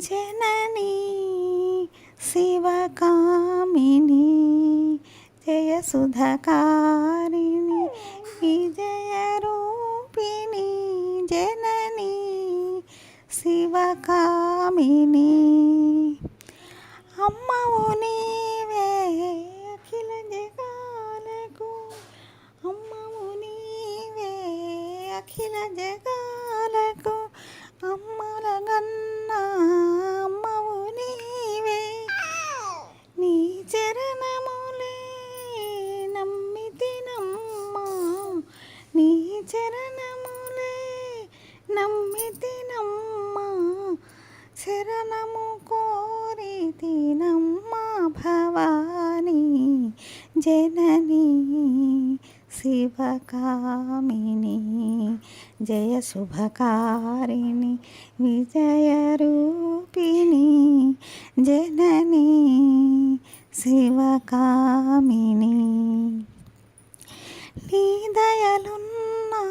जननी शिवकामिनी जयसुधाकारिणी विजयरूपिणी जननी शिवकामिनी अम्मवु नीवे अखिल जगाలకు अम्मवु नीवे अखिल जगाలకు अम्मलगन्ना अम्मवु नीवे నీ చరణములే నమ్మితినమ్మా నీ చరణములే నమ్మితినమ్మా శరణము కోరితినమ్మా భవానీ జననీ శివకామిని జయ శుభకారిణి విజయరూపిణి జననీ శివకామిని నీ దయలున్నా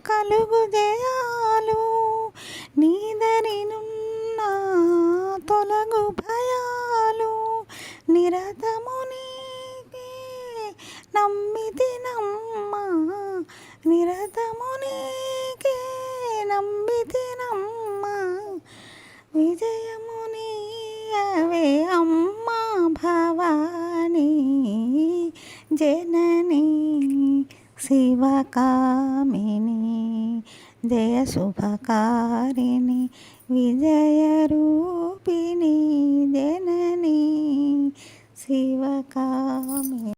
కలుగు జయాలు నీ దరినున్నా తొలగు భయాలు నిరతము నీకే నమ్మితినమ్మా నిరతము నీకే నమ్మితినమ్మా విజయము నీయవే అమ్మా భవానీ జననీ శివకామిని జయ శుభకారిణి విజయరూపిణి జననీ శివకామిని.